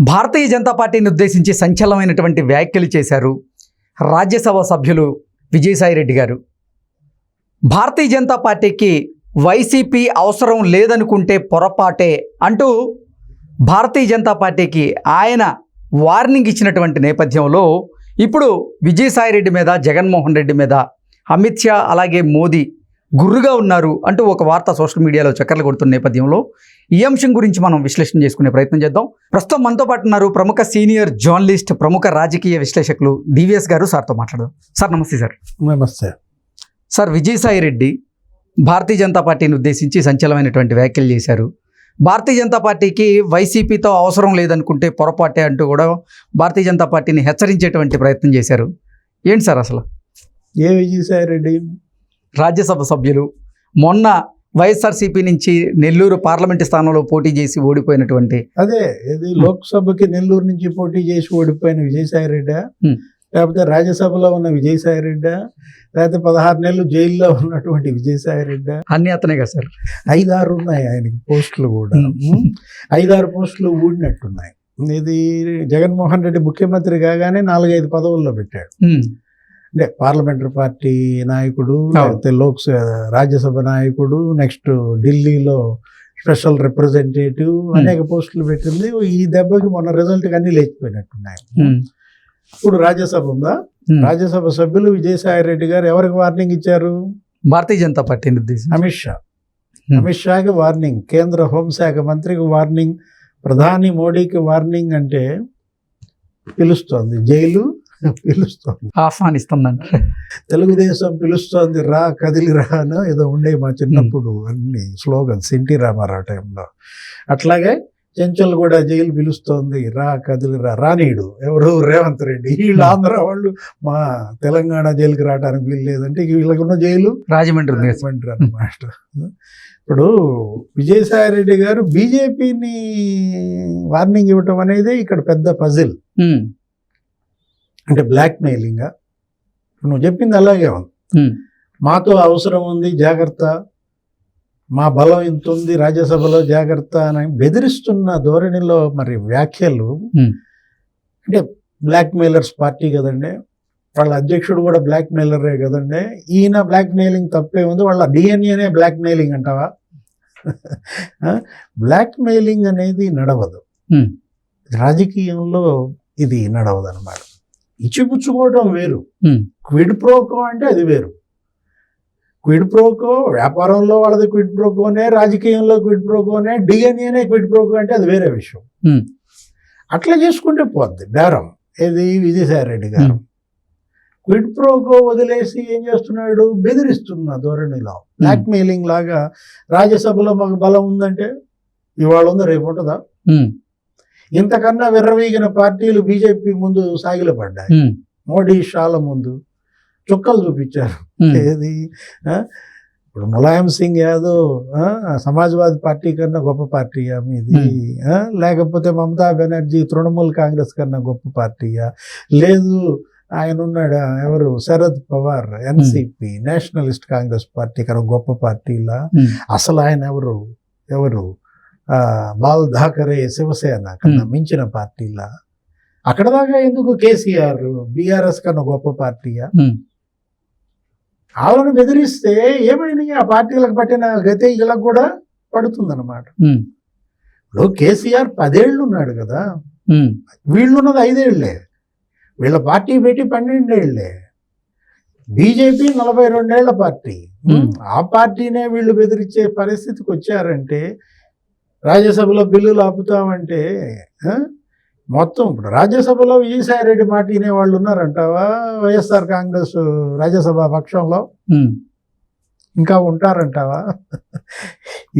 భారతీయ జనతా పార్టీని ఉద్దేశించి సంచలనమైనటువంటి వ్యాఖ్యలు చేశారు రాజ్యసభ సభ్యులు విజయసాయి రెడ్డి గారు. భారతీయ జనతా పార్టీకి వైసీపీ అవసరం లేదనుకుంటే పొరపాటే అంటూ భారతీయ జనతా పార్టీకి ఆయన వార్నింగ్ ఇచ్చినటువంటి నేపథ్యంలో ఇప్పుడు విజయసాయి రెడ్డి మీద, జగన్మోహన్ రెడ్డి మీద అమిత్ షా అలాగే మోదీ గుర్రుగా ఉన్నారు అంటూ ఒక వార్త సోషల్ మీడియాలో చక్కర్లు కొడుతున్న నేపథ్యంలో ఈ అంశం గురించి మనం విశ్లేషణ చేసుకునే ప్రయత్నం చేద్దాం. ప్రస్తుతం మనతో పాటు ఉన్నారు ప్రముఖ సీనియర్ జర్నలిస్ట్, ప్రముఖ రాజకీయ విశ్లేషకులు డివిఎస్ గారు. సార్తో మాట్లాడదాం. సార్ నమస్తే. సార్ నమస్తే. సార్, విజయసాయి రెడ్డి భారతీయ జనతా పార్టీని ఉద్దేశించి సంచలనమైనటువంటి వ్యాఖ్యలు చేశారు. భారతీయ జనతా పార్టీకి వైసీపీతో అవసరం లేదనుకుంటే పొరపాటే అంటూ కూడా భారతీయ జనతా పార్టీని హెచ్చరించేటువంటి ప్రయత్నం చేశారు. ఏంటి సార్ అసలు? ఏ విజయసాయి రెడ్డి? రాజ్యసభ సభ్యులు, మొన్న వైఎస్ఆర్సీపీ నుంచి నెల్లూరు పార్లమెంటు స్థానంలో పోటీ చేసి ఓడిపోయినటువంటి, అదే ఇది లోక్సభకి నెల్లూరు నుంచి పోటీ చేసి ఓడిపోయిన విజయసాయి రెడ్డా, లేకపోతే రాజ్యసభలో ఉన్న విజయసాయి రెడ్డా, లేకపోతే 16 నెలలు జైల్లో ఉన్నటువంటి విజయసాయి రెడ్డా? అన్ని అతనే కదా సార్. 5-6 ఉన్నాయి ఆయనకి పోస్టులు కూడా. 5-6 పోస్టులు ఊడినట్టున్నాయి. ఇది జగన్మోహన్ రెడ్డి ముఖ్యమంత్రి కాగానే 4-5 పదవుల్లో పెట్టాడు. అంటే పార్లమెంటరీ పార్టీ నాయకుడు, లేకపోతే రాజ్యసభ నాయకుడు, నెక్స్ట్ ఢిల్లీలో స్పెషల్ రిప్రజెంటేటివ్, అనేక పోస్టులు పెట్టింది. ఈ దెబ్బకి మొన్న రిజల్ట్కి అన్ని లేచిపోయినట్టున్నాయి. ఇప్పుడు రాజ్యసభ ఉందా? రాజ్యసభ సభ్యులు విజయసాయి రెడ్డి గారు ఎవరికి వార్నింగ్ ఇచ్చారు? భారతీయ జనతా పార్టీని ఉద్దేశించి అమిత్ షాకి వార్నింగ్, కేంద్ర హోంశాఖ మంత్రికి వార్నింగ్, ప్రధాని మోడీకి వార్నింగ్. అంటే పిలుస్తోంది, జైలు పిలుస్తోంది, ఆహ్వానిస్తుందంట. తెలుగుదేశం పిలుస్తోంది, రా కదిలి రా అని ఏదో ఉండే మా చిన్నప్పుడు అన్ని స్లోగన్స్ ఎన్టీ రామారావు టైంలో. అట్లాగే చెంచల్ కూడా జైలు పిలుస్తోంది, రా కదిలి రా. రానీడు ఎవరు? రేవంత్ రెడ్డి. వీళ్ళు ఆంధ్ర వాళ్ళు మా తెలంగాణ జైలుకి రావడానికి వీలు లేదంటే వీళ్ళకి ఉన్న జైలు రాజమండ్రి అన్నమాట. ఇప్పుడు విజయసాయి రెడ్డి గారు బీజేపీని వార్నింగ్ ఇవ్వటం అనేది ఇక్కడ పెద్ద పజిల్. అంటే బ్లాక్ మెయిలింగ్. నువ్వు చెప్పింది అలాగే ఉంది. మాతో అవసరం ఉంది, జాగ్రత్త, మా బలం ఇంత ఉంది, రాజ్యసభలో జాగ్రత్త అని బెదిరిస్తున్న ధోరణిలో మరి వ్యాఖ్యలు. అంటే బ్లాక్ మెయిలర్స్ పార్టీ కదండి, వాళ్ళ అధ్యక్షుడు కూడా బ్లాక్ మెయిలరే కదండి. ఈయన బ్లాక్ మెయిలింగ్ తప్పే ఉంది, వాళ్ళ డిఎన్ఏనే బ్లాక్ మెయిలింగ్ అంటావా? బ్లాక్ మెయిలింగ్ అనేది నడవదు రాజకీయంలో, ఇది నడవదు అన్నమాట. ఇచ్చిపుచ్చుకోవడం వేరు, క్విడ్ ప్రోకో అంటే అది వేరు. క్విడ్ ప్రోకో వ్యాపారంలో వాళ్ళది క్విడ్ ప్రోకోనే, రాజకీయంలో క్విడ్ ప్రోకోనే, డిఎన్ఏనే క్విడ్ ప్రోకో అంటే అది వేరే విషయం. అట్లా చేసుకుంటే పోద్ది బేరం. ఏది విజయసాయి రెడ్డి గారు క్విడ్ ప్రోకో వదిలేసి ఏం చేస్తున్నాడు? బెదిరిస్తున్న ధోరణిలో, బ్లాక్ మెయిలింగ్ లాగా. రాజ్యసభలో మాకు బలం ఉందంటే ఇవాళ ఉందా, రేపు ఉంటుందా? ఇంతకన్నా విర్రవీగిన పార్టీలు బీజేపీ ముందు సాగిలపడ్డాయి. మోడీ షాల ముందు చుక్కలు చూపించారు. ఏది? ఇప్పుడు ములాయం సింగ్ యాదవ్ సమాజ్వాదీ పార్టీ కన్నా గొప్ప పార్టీయా మీది? లేకపోతే మమతా బెనర్జీ తృణమూల్ కాంగ్రెస్ కన్నా గొప్ప పార్టీయా? లేదు, ఆయన ఉన్నాడా ఎవరు, Sharad Pawar NCP Nationalist Congress party కన్నా గొప్ప పార్టీలా? అసలు ఆయన ఎవరు బాల్ ఠాకరే శివసేన కన్నా మించిన పార్టీలా? అక్కడ దాకా ఎందుకు? కేసీఆర్ బీఆర్ఎస్ కన్నా గొప్ప పార్టీయా? వాళ్ళని బెదిరిస్తే ఏమైనా ఆ పార్టీలకు పట్టిన గతే వీళ్ళకి కూడా పడుతుందన్నమాట. ఇప్పుడు కేసీఆర్ 10 ఏళ్ళు ఉన్నాడు కదా, వీళ్ళున్నది 5 ఏళ్లే, వీళ్ళ పార్టీ పెట్టి 12 ఏళ్లే. బీజేపీ 42 ఏళ్ల పార్టీ. ఆ పార్టీనే వీళ్ళు బెదిరించే పరిస్థితికి వచ్చారంటే, రాజ్యసభలో బిల్లులు ఆపుతామంటే మొత్తం ఇప్పుడు రాజ్యసభలో విజయసాయి రెడ్డి మాట వినే వాళ్ళు ఉన్నారంటావా? వైఎస్ఆర్ కాంగ్రెస్ రాజ్యసభ పక్షంలో ఇంకా ఉంటారంటావా?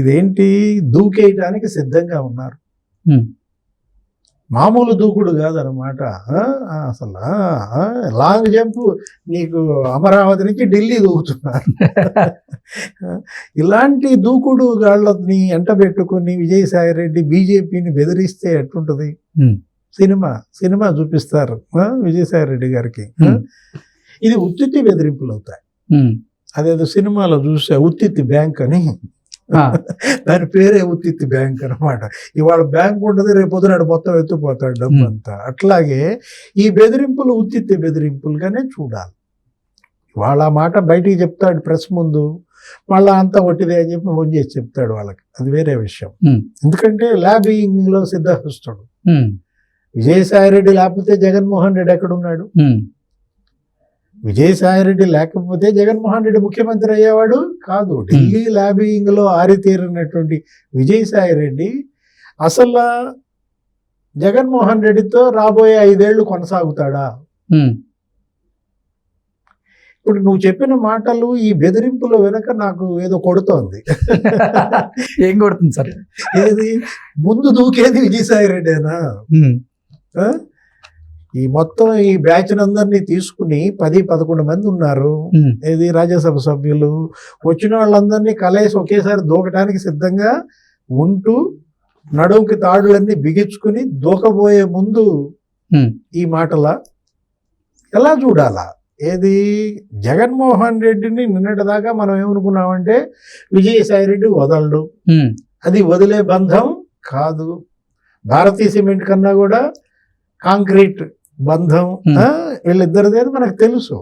ఇదేంటి? దూకేయటానికి సిద్ధంగా ఉన్నారు. మామూలు దూకుడు కాదనమాట. అసలు లాంగ్ జంప్ నీకు అమరావతి నుంచి ఢిల్లీ దూకుతున్నారు. ఇలాంటి దూకుడు గాళ్ళని ఎంటబెట్టుకుని విజయసాయి రెడ్డి బీజేపీని బెదిరిస్తే ఎట్లుంటుంది? సినిమా చూపిస్తారు విజయసాయి రెడ్డి గారికి. ఇది ఉత్తిత్తి బెదిరింపులు అవుతాయి. అదేదో సినిమాలో చూసా, ఉత్తిత్తి బ్యాంక్ అని. ఆ. దాని పేరే ఉత్తిత్తి బ్యాంక్ అన్నమాట. ఇవాళ బ్యాంక్ ఉంటుంది, రేపు పొద్దునాడు మొత్తం ఎత్తుపోతాడు డబ్బు అంతా. అట్లాగే ఈ బెదిరింపులు ఉత్తిత్తి బెదిరింపులుగానే చూడాలి. వాళ్ళ మాట బయటికి చెప్తాడు ప్రెస్ ముందు, మళ్ళా అంతా ఒట్టిదే అని చెప్పి ఫోన్ చేసి చెప్తాడు వాళ్ళకి, అది వేరే విషయం. ఎందుకంటే లాబింగ్ లో సిద్ధహస్తుడు విజయసాయిరెడ్డి లేకపోతే జగన్మోహన్ రెడ్డి ఎక్కడున్నాడు? విజయసాయిరెడ్డి లేకపోతే జగన్మోహన్ రెడ్డి ముఖ్యమంత్రి అయ్యేవాడు కాదు. ఢిల్లీ లాబింగ్ లో ఆరితేరినటువంటి విజయసాయిరెడ్డి అసలు జగన్మోహన్ రెడ్డితో రాబోయే 5 ఏళ్లు కొనసాగుతాడా? ఇప్పుడు నువ్వు చెప్పిన మాటలు ఈ బెదిరింపుల వెనక నాకు ఏదో కొడుతోంది. ఏం కొడుతుంది సార్? ఏది ముందు దూకేది విజయసాయిరెడ్డేనా? ఈ మొత్తం ఈ బ్యాచ్ అందరినీ తీసుకుని 10-11 మంది ఉన్నారు. ఏది రాజ్యసభ సభ్యులు వచ్చిన వాళ్ళందరినీ కలేసి ఒకేసారి దూకటానికి సిద్ధంగా ఉంటూ నడుముకి తాడులన్నీ బిగించుకుని దూకబోయే ముందు ఈ మాటల ఎలా చూడాలా? ఏది జగన్మోహన్ రెడ్డిని నిన్నటిదాకా మనం ఏమనుకున్నామంటే విజయసాయిరెడ్డి వదలడు, అది వదిలే బంధం కాదు, భారతీయ సిమెంట్ కన్నా కూడా కాంక్రీట్ బంధం వీళ్ళిద్దరిదే మనకు తెలుసు.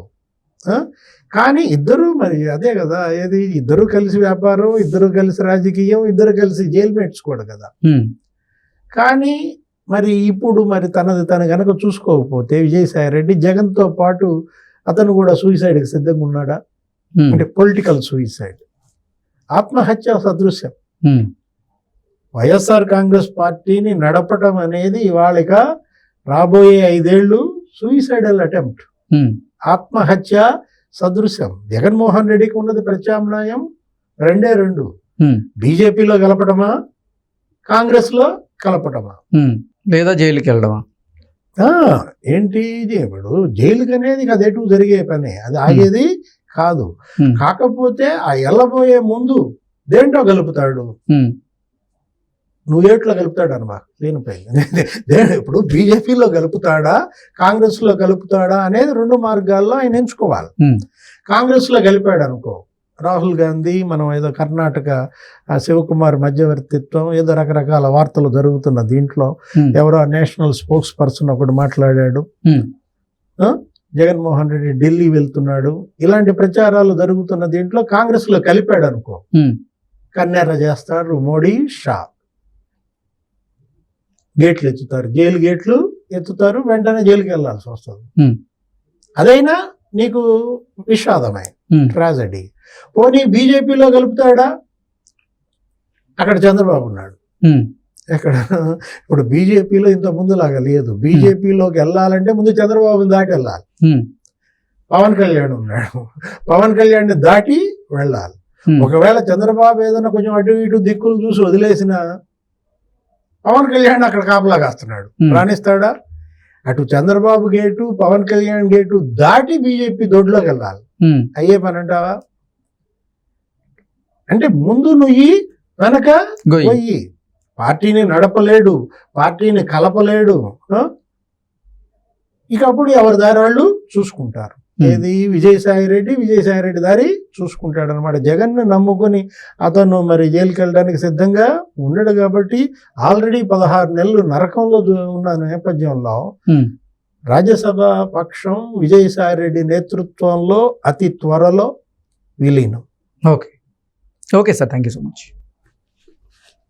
కానీ ఇద్దరు మరి అదే కదా, ఏది ఇద్దరు కలిసి వ్యాపారం, ఇద్దరు కలిసి రాజకీయం, ఇద్దరు కలిసి జైలు మేట్స్ కూడా కదా. కానీ మరి ఇప్పుడు మరి తను గనక చూసుకోకపోతే విజయసాయిరెడ్డి జగన్తో పాటు అతను కూడా సూయిసైడ్కి సిద్ధంగా ఉన్నాడా? అంటే పొలిటికల్ సూయిసైడ్, ఆత్మహత్య సదృశ్యం. వైఎస్ఆర్ కాంగ్రెస్ పార్టీని నడపటం అనేది ఇవాళ రాబోయే 5 ఏళ్లు సూయిసైడల్ అటెంప్ట్, ఆత్మహత్య సదృశ్యం. జగన్మోహన్ రెడ్డికి ఉన్నది ప్రత్యామ్నాయం 2 బీజేపీలో కలపడమా, కాంగ్రెస్ లో కలపడమా, లేదా జైలుకి వెళ్ళడమా? ఏంటి ఇప్పుడు జైలుకి అనేది అది ఎటు జరిగే పని, అది ఆగేది కాదు. కాకపోతే ఆ వెళ్ళబోయే ముందు దేంటో కలుపుతాడు, నువ్వు ఏట్లో కలుపుతాడు అనమాట లేనిపోయింది. ఇప్పుడు బీజేపీలో కలుపుతాడా, కాంగ్రెస్ లో కలుపుతాడా అనేది 2 మార్గాల్లో ఆయన ఎంచుకోవాలి. కాంగ్రెస్ లో కలిపాడు అనుకో, రాహుల్ గాంధీ, మనం ఏదో కర్ణాటక శివకుమార్ మధ్యవర్తిత్వం, ఏదో రకరకాల వార్తలు జరుగుతున్న దీంట్లో ఎవరో నేషనల్ స్పోక్స్ పర్సన్ ఒకడు మాట్లాడాడు, జగన్మోహన్ రెడ్డి ఢిల్లీ వెళ్తున్నాడు, ఇలాంటి ప్రచారాలు జరుగుతున్న దీంట్లో కాంగ్రెస్ లో కలిపాడు అనుకో, కన్నెర్ర చేస్తారు మోడీ, షా, గేట్లు ఎత్తుతారు, జైలు గేట్లు ఎత్తుతారు, వెంటనే జైలుకి వెళ్లాల్సి వస్తుంది. అదైనా నీకు విషాదమే, ట్రాజడీ. పోనీ బీజేపీలో కలుపుతాడా? అక్కడ చంద్రబాబు ఉన్నాడు. ఎక్కడ ఇప్పుడు బీజేపీలో ఇంత ముందులాగా లేదు. బీజేపీలోకి వెళ్ళాలంటే ముందు చంద్రబాబుని దాటి వెళ్ళాలి. పవన్ కళ్యాణ్ ఉన్నాడు, పవన్ కళ్యాణ్ దాటి వెళ్ళాలి. ఒకవేళ చంద్రబాబు ఏదైనా కొంచెం అటు ఇటు దిక్కులు చూసి వదిలేసిన పవన్ కళ్యాణ్ అక్కడ కాపలా కాస్తున్నాడు, రాణిస్తాడా? అటు చంద్రబాబు గేటు, పవన్ కళ్యాణ్ గేటు దాటి బీజేపీ దొడ్లోకి వెళ్ళాలి. అయ్యే పని అంటావా? అంటే ముందు నువ్వు వెనక పోయి పార్టీని నడపలేడు, పార్టీని కలపలేడు. ఇక అప్పుడు ఎవరి దారి వాళ్ళు చూసుకుంటారు. ఏది విజయసాయిరెడ్డి దారి చూసుకుంటాడు అనమాట. జగన్ను నమ్ముకొని అతను మరి జైలుకి వెళ్ళడానికి సిద్ధంగా ఉండడు. కాబట్టి ఆల్రెడీ 16 నెలలు నరకంలో ఉన్న నేపథ్యంలో రాజ్యసభ పక్షం విజయసాయిరెడ్డి నేతృత్వంలో అతి త్వరలో విలీనం. Okay sir, thank you so much.